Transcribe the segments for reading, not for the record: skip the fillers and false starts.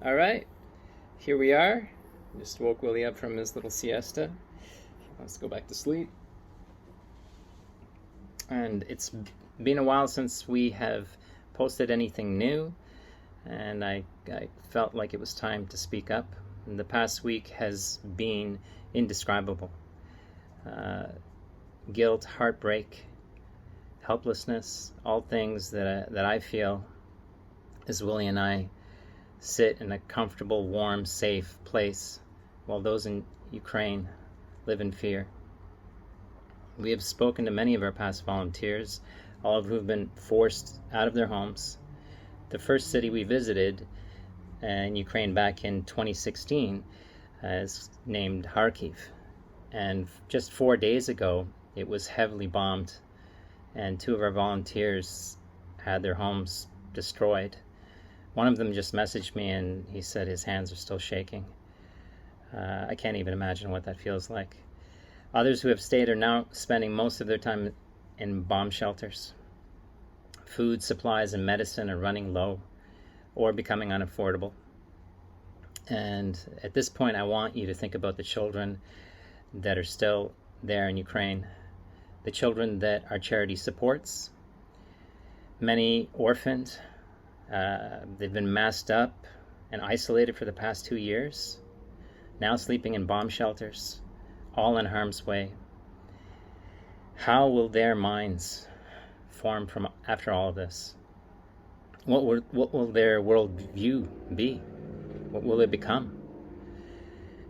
All right, here we are. Just woke Willie up from his little siesta. Let's go back to sleep. And it's been a while since we have posted anything new, and I felt like it was time to speak up. And the past week has been indescribable. Guilt, heartbreak, helplessness, all things that I feel as Willie and I sit in a comfortable, warm, safe place while those in Ukraine live in fear. We have spoken to many of our past volunteers, all of who have been forced out of their homes. The first city we visited in Ukraine back in 2016 is named Kharkiv. And just 4 days ago, it was heavily bombed, and 2 of our volunteers had their homes destroyed. One of them just messaged me and he said his hands are still shaking. I can't even imagine what that feels like. Others who have stayed are now spending most of their time in bomb shelters. Food, supplies, and medicine are running low or becoming unaffordable. And at this point, I want you to think about the children that are still there in Ukraine, the children that our charity supports, many orphaned. They've been masked up and isolated for the past 2 years, now sleeping in bomb shelters, all in harm's way. How will their minds form from after all of this? What will their worldview be? What will it become?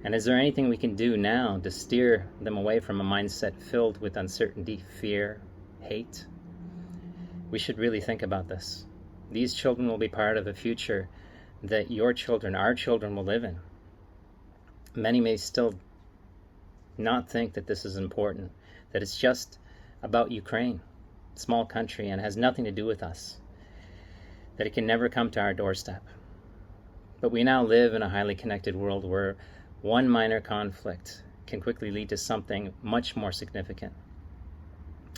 And is there anything we can do now to steer them away from a mindset filled with uncertainty, fear, hate? We should really think about this. These children will be part of a future that your children, our children, will live in. Many may still not think that this is important, that it's just about Ukraine, small country, and has nothing to do with us, that it can never come to our doorstep. But we now live in a highly connected world where one minor conflict can quickly lead to something much more significant.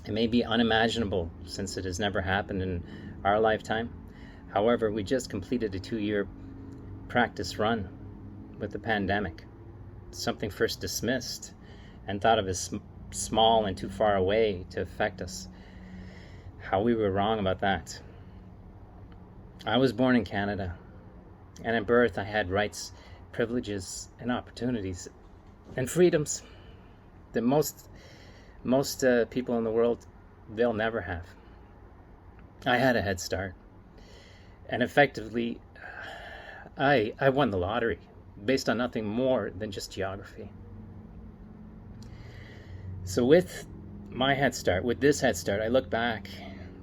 It may be unimaginable since it has never happened in our lifetime. However, we just completed a 2-year practice run with the pandemic, something first dismissed and thought of as small and too far away to affect us. How we were wrong about that. I was born in Canada, and at birth I had rights, privileges, and opportunities, and freedoms that most people in the world, they'll never have. I had a head start, and effectively, I won the lottery based on nothing more than just geography. So with my head start, with this head start, I look back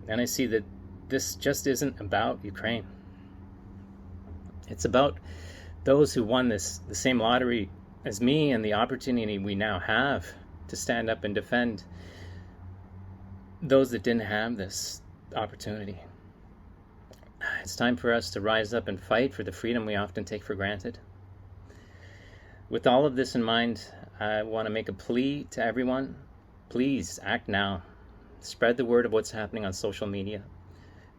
and I see that this just isn't about Ukraine. It's about those who won the same lottery as me, and the opportunity we now have to stand up and defend those that didn't have this opportunity. It's time for us to rise up and fight for the freedom we often take for granted. With all of this in mind, I want to make a plea to everyone. Please act now. Spread the word of what's happening on social media.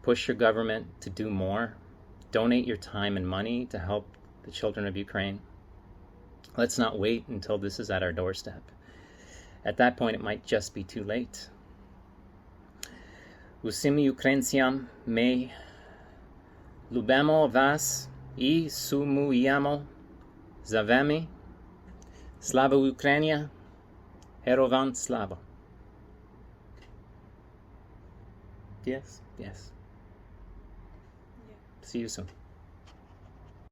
Push your government to do more. Donate your time and money to help the children of Ukraine. Let's not wait until this is at our doorstep. At that point, it might just be too late. Усім українцям ми любимо вас і сумуємо за вами. Слава Україні! Героям слава! Yes? Yes. Yeah. See you soon.